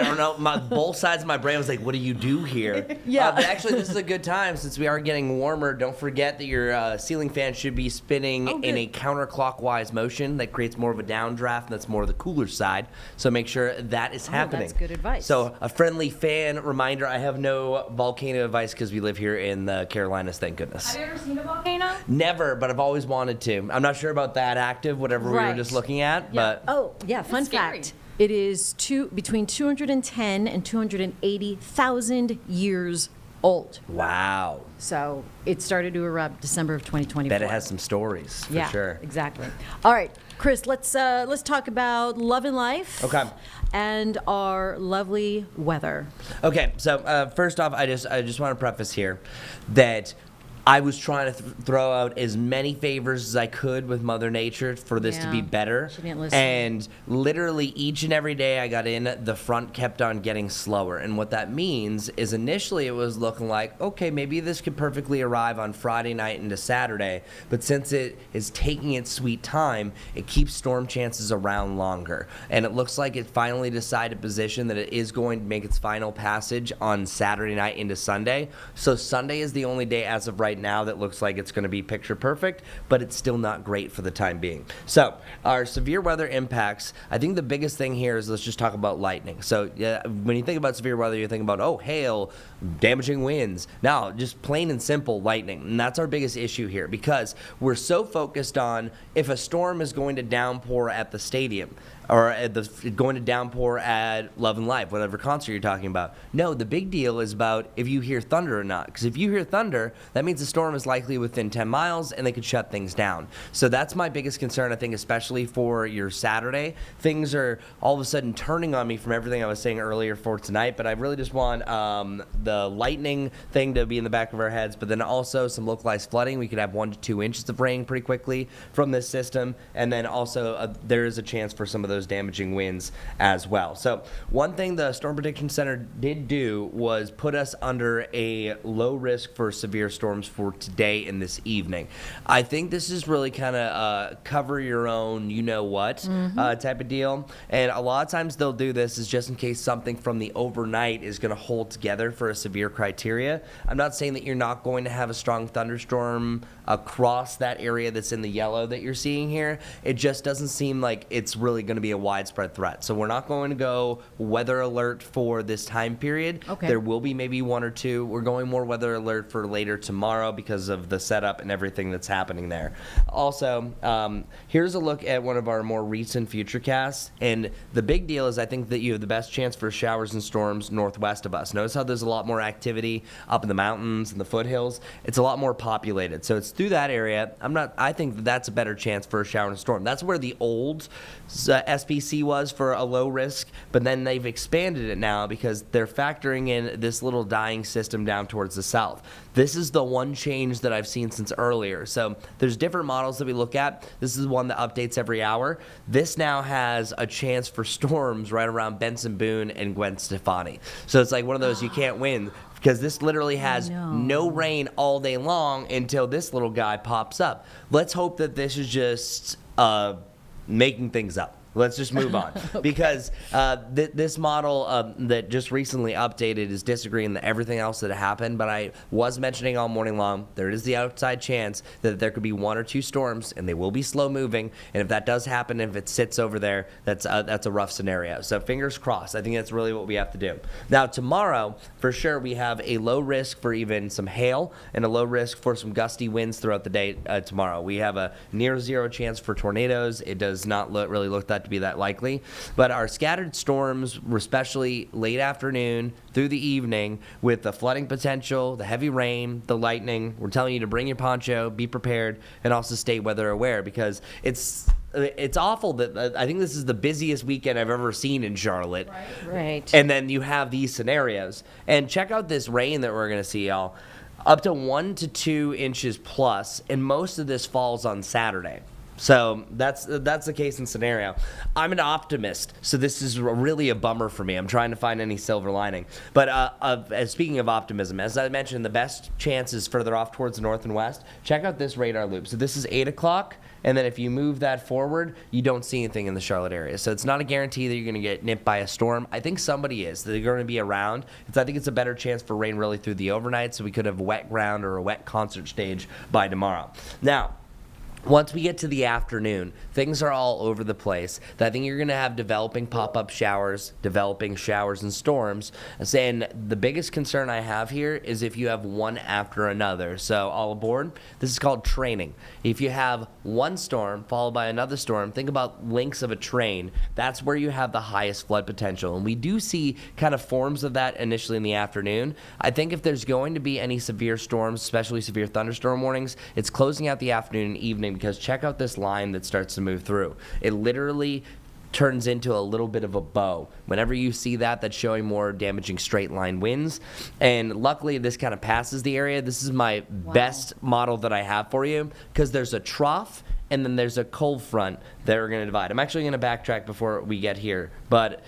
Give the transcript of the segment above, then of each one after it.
I don't know. Both sides of my brain was like, what do you do here? Yeah. But actually, this is a good time since we are getting warmer. Don't forget that your ceiling fan should be spinning in a counterclockwise motion that creates more of a downdraft, and that's more of the cooler side. So make sure that is happening. That's good advice. So a friendly fan reminder, I have no volcano advice because we live here in the Carolinas, thank goodness. Have you ever seen a volcano? Never, but I've always wanted to. I'm not sure about that active, whatever we were just looking at, but... Oh, yeah, fun fact. It is between 210 and 280,000 years old. Wow. So it started to erupt December of 2024. Bet it has some stories, for sure. Exactly. All right, Chris, let's talk about Lovin Life. Okay. And our lovely weather. Okay, so first off, I just want to preface here that I was trying to throw out as many favors as I could with Mother Nature for this to be better. She didn't listen. And literally each and every day I got in, the front kept on getting slower. And what that means is initially it was looking like, okay, maybe this could perfectly arrive on Friday night into Saturday. But since it is taking its sweet time, it keeps storm chances around longer. And it looks like it finally decided position that it is going to make its final passage on Saturday night into Sunday. So Sunday is the only day as of right now that looks like it's going to be picture perfect, but it's still not great for the time being. So our severe weather impacts, I think the biggest thing here is let's just talk about lightning. So when you think about severe weather, you think about, oh, hail, damaging winds. No, just plain and simple lightning. And that's our biggest issue here because we're so focused on if a storm is going to downpour at the stadium, or going to downpour at Lovin Life, whatever concert you're talking about. No, the big deal is about if you hear thunder or not. Because if you hear thunder, that means the storm is likely within 10 miles and they could shut things down. So that's my biggest concern, I think, especially for your Saturday. Things are all of a sudden turning on me from everything I was saying earlier for tonight, but I really just want the lightning thing to be in the back of our heads, but then also some localized flooding. We could have 1 to 2 inches of rain pretty quickly from this system, and then also there is a chance for some of those damaging winds as well. So one thing the Storm Prediction Center did do was put us under a low risk for severe storms for today and this evening. I think this is really kind of cover your own you-know-what type of deal. And a lot of times they'll do this is just in case something from the overnight is going to hold together for a severe criteria. I'm not saying that you're not going to have a strong thunderstorm across that area that's in the yellow that you're seeing here. It just doesn't seem like it's really going to be a widespread threat. So we're not going to go weather alert for this time period. Okay. There will be maybe 1 or 2. We're going more weather alert for later tomorrow because of the setup and everything that's happening there. Also, here's a look at one of our more recent futurecasts. And the big deal is I think that you have the best chance for showers and storms northwest of us. Notice how there's a lot more activity up in the mountains and the foothills. It's a lot more populated. So it's through that area. I think that's a better chance for a shower and storm. That's where the old SPC was for a low risk, but then they've expanded it now because they're factoring in this little dying system down towards the south. This is the one change that I've seen since earlier. So there's different models that we look at. This is the one that updates every hour. This now has a chance for storms right around Benson Boone and Gwen Stefani. So it's like one of those you can't win, because this literally has no rain all day long until this little guy pops up. Let's hope that this is just making things up. Let's just move on. Okay. Because this model that just recently updated is disagreeing with everything else that happened, but I was mentioning all morning long, there is the outside chance that there could be 1 or 2 storms, and they will be slow moving, and if that does happen, if it sits over there, that's a rough scenario. So fingers crossed. I think that's really what we have to do. Now, tomorrow, for sure, we have a low risk for even some hail and a low risk for some gusty winds throughout the day tomorrow. We have a near 0 chance for tornadoes. It does not really look that to be that likely, but our scattered storms were especially late afternoon through the evening with the flooding potential, the heavy rain, the lightning. We're telling you to bring your poncho, be prepared, and also stay weather aware because it's awful that I think this is the busiest weekend I've ever seen in Charlotte. Right. And then you have these scenarios. And check out this rain that we're going to see, y'all. Up to 1 to 2 inches plus, and most of this falls on Saturday. So that's the case and scenario. I'm an optimist, so this is really a bummer for me. I'm trying to find any silver lining. But speaking of optimism, as I mentioned, the best chance is further off towards the north and west. Check out this radar loop. So this is 8 o'clock, and then if you move that forward, you don't see anything in the Charlotte area. So it's not a guarantee that you're going to get nipped by a storm. I think somebody is. They're going to be around. I think it's a better chance for rain really through the overnight, so we could have wet ground or a wet concert stage by tomorrow. Now, once we get to the afternoon, things are all over the place. I think you're going to have developing pop-up showers, developing showers and storms. And the biggest concern I have here is if you have one after another. So all aboard, this is called training. If you have one storm followed by another storm, think about links of a train. That's where you have the highest flood potential. And we do see kind of forms of that initially in the afternoon. I think if there's going to be any severe storms, especially severe thunderstorm warnings, it's closing out the afternoon and evening, because check out this line that starts to move through. It literally turns into a little bit of a bow. Whenever you see that, that's showing more damaging straight line winds. And luckily, this kind of passes the area. This is my best model that I have for you, because there's a trough and then there's a cold front that are going to divide. I'm actually going to backtrack before we get here, but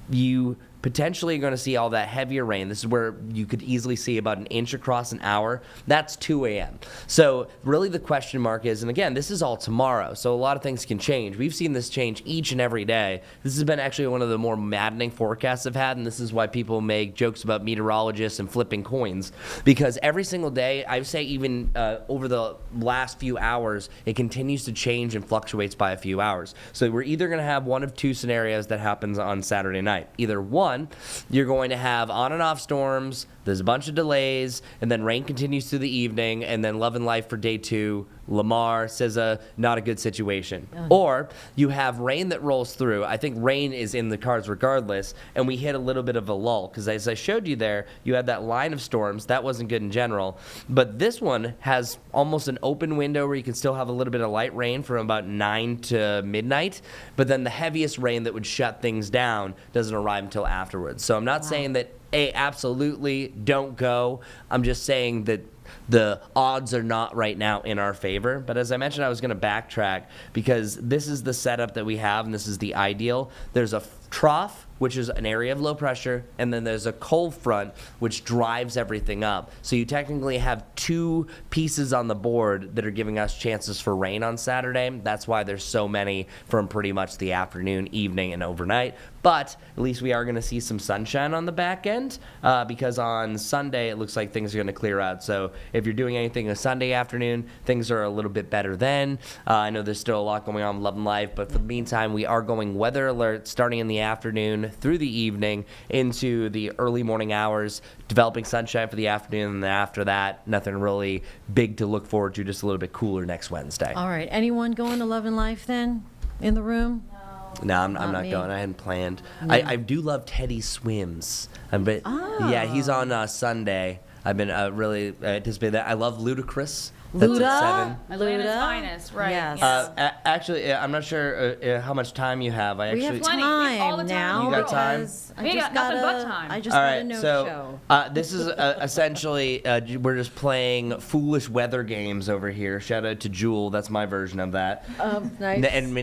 you potentially are going to see all that heavier rain. This is where you could easily see about an inch across an hour. That's 2 a.m. So really the question mark is, and again, this is all tomorrow, so a lot of things can change. We've seen this change each and every day. This has been actually one of the more maddening forecasts I've had, and this is why people make jokes about meteorologists and flipping coins, because every single day, I would say even over the last few hours, it continues to change and fluctuates by a few hours. So we're either going to have one of two scenarios that happens on Saturday night. Either one, you're going to have on and off storms, there's a bunch of delays, and then rain continues through the evening, and then Lovin Life for day 2, Lamar says not a good situation. Or you have rain that rolls through. I think rain is in the cards regardless, and we hit a little bit of a lull, because as I showed you there, you had that line of storms. That wasn't good in general. But this one has almost an open window where you can still have a little bit of light rain from about 9 to midnight, but then the heaviest rain that would shut things down doesn't arrive until afterwards. So I'm not saying that, absolutely don't go. I'm just saying that the odds are not right now in our favor. But as I mentioned, I was going to backtrack, because this is the setup that we have, and this is the ideal. There's a trough, which is an area of low pressure, and then there's a cold front, which drives everything up. So you technically have two pieces on the board that are giving us chances for rain on Saturday. That's why there's so many from pretty much the afternoon, evening, and overnight. But at least we are going to see some sunshine on the back end, because on Sunday it looks like things are going to clear out. So if you're doing anything a Sunday afternoon, things are a little bit better then. I know there's still a lot going on in Lovin Life, but for the meantime, we are going weather alert starting in the afternoon through the evening into the early morning hours, developing sunshine for the afternoon, and then after that, nothing really big to look forward to, just a little bit cooler next Wednesday. All right. Anyone going to Lovin Life then in the room? No, I'm not going. I hadn't planned. I do love Teddy Swims. Yeah, he's on Sunday. I've been really anticipating that. I love Ludacris. That's at 7. Atlanta's finest, right? Yes. Actually, I'm not sure how much time you have. We have Plenty. time All the time. now. You got time? Because We got nothing but time. I just All got a right, no-show. so this is essentially we're just playing foolish weather games over here. Shout out to Jewel. That's my version of that. Nice. And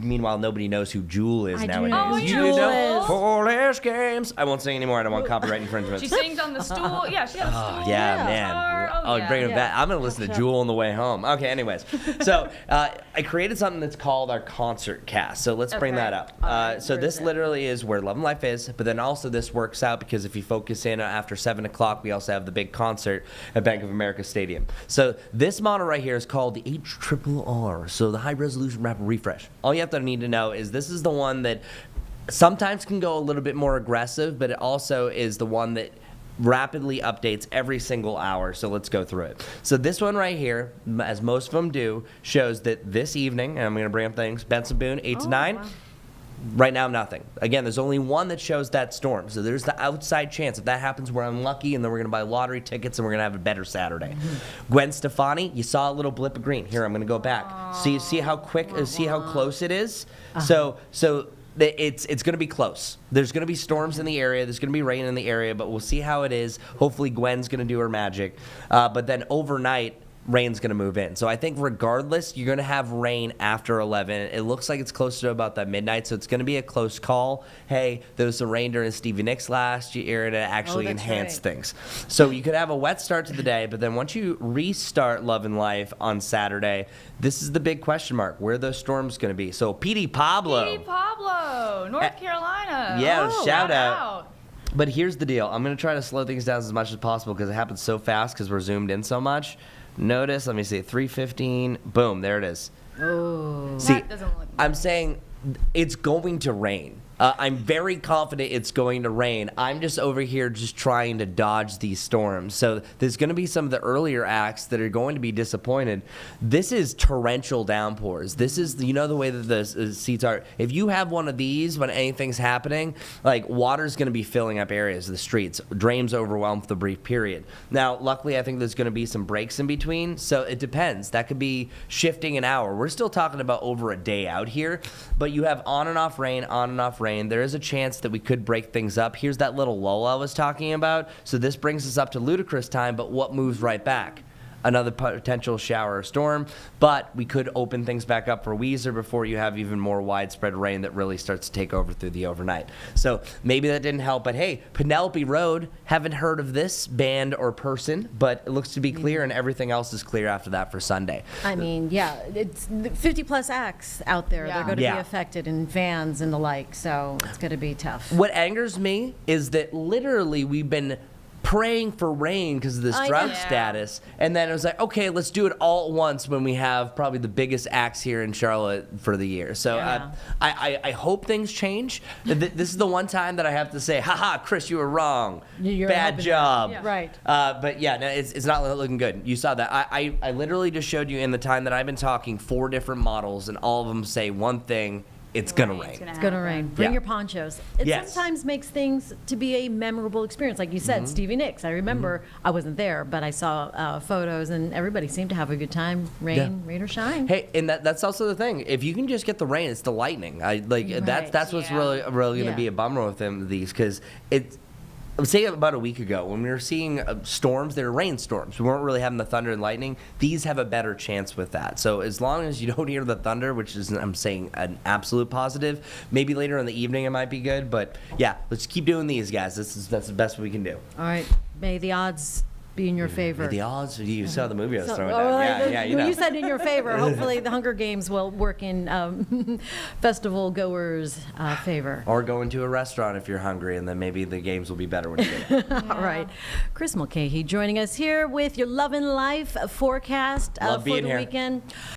meanwhile, nobody knows who Jewel is I do nowadays. know who You Jewel know? is. Foolish games. I won't sing anymore. I don't want copyright infringement. She sings on the stool. Yeah, she has a stool. Yeah, man. guitar. Oh, yeah. bring it back. I'm going to listen to Jewel on the way home. Okay, anyways. So I created something that's called our concert cast. So let's bring Okay. that up. All right, So where this is it? literally is where Lovin Life is, but then also this works out because if you focus in after 7 o'clock, we also have the big concert at Bank of America Stadium. So this model right here is called the HRRR, so the High Resolution Rapid Refresh. All you have to need to know is this is the one that sometimes can go a little bit more aggressive, but it also is the one that rapidly updates every single hour. So let's go through it. So this one right here, as most of them do, shows that this evening, and I'm going to bring up things, Benson Boone, 8 to 9. Wow. Right now, nothing. Again, there's only one that shows that storm. So there's the outside chance. If that happens, we're unlucky, and then we're going to buy lottery tickets, and we're going to have a better Saturday. Gwen Stefani, you saw a little blip of green. Here, I'm going to go back. So you see how quick, see how close it is? So it's going to be close. There's going to be storms in the area. There's going to be rain in the area, but we'll see how it is. Hopefully, Gwen's going to do her magic. But then overnight, rain's going to move in. So I think regardless, you're going to have rain after 11. It looks like it's close to about that midnight, so it's going to be a close call. Hey, there was some rain during Stevie Nicks last year, and it actually that's enhanced right. things. So you could have a wet start to the day, but then once you restart Lovin Life on Saturday, this is the big question mark. Where are those storms going to be? So Petey Pablo. Petey Pablo, North Carolina. Yeah, Oh, shout out. But here's the deal. I'm going to try to slow things down as much as possible because it happens so fast because we're zoomed in so much. Notice, let me see, 3:15. Boom, there it is. Oh. See, That doesn't look I'm saying it's going to rain. I'm very confident it's going to rain. I'm just over here just trying to dodge these storms. So there's going to be some of the earlier acts that are going to be disappointed. This is torrential downpours. This is, the way that the seats are. If you have one of these when anything's happening, like water's going to be filling up areas of the streets. Drains overwhelmed for the brief period. Now, luckily, I think there's going to be some breaks in between. So it depends. That could be shifting an hour. We're still talking about over a day out here, but you have on and off rain, on and off rain. There is a chance that we could break things up. Here's that little lull I was talking about. So this brings us up to ludicrous time, but what moves right back? Another potential shower or storm, but we could open things back up for Weezer before you have even more widespread rain that really starts to take over through the overnight. So maybe that didn't help, but hey, Penelope Road, haven't heard of this band or person, but it looks to be clear, and everything else is clear after that for Sunday. I mean, yeah, it's 50 plus acts out there. Yeah. They're going to Yeah. be affected, and vans and the like. So it's going to be tough. What angers me is that literally we've been praying for rain because of this I drought know. status, and then it was like, okay, let's do it all at once when we have probably the biggest acts here in Charlotte for the year. So Yeah. I hope things change. This is the one time that I have to say, haha, Chris, you were wrong. You're Bad hoping- job. Yeah. Right. But yeah, no, it's not looking good. You saw that. I literally just showed you in the time that I've been talking 4 different models, and all of them say one thing: it's gonna rain. It's going to rain. Bring Yeah. your ponchos. It Yes. sometimes makes things to be a memorable experience. Like you said, Stevie Nicks. I remember I wasn't there, but I saw photos, and everybody seemed to have a good time. Rain or shine. Hey, and that's also the thing. If you can just get the rain, it's the lightning. That's what's Yeah. really going to Yeah. be a bummer with these because it's. I was saying about a week ago when we were seeing storms, they were rainstorms. We weren't really having the thunder and lightning. These have a better chance with that. So as long as you don't hear the thunder, which is, I'm saying, an absolute positive, maybe later in the evening it might be good. But yeah, let's keep doing these, guys. That's the best we can do. All right. May the odds be in your favor. The odds, you saw the movie I was So- throwing oh, down. like, Yeah, when you said in your favor. Hopefully, the Hunger Games will work in festival goers' favor. Or go into a restaurant if you're hungry, and then maybe the games will be better when you get it. All right. Chris Mulcahy joining us here with your Lovin' Life forecast Love for being the here. weekend.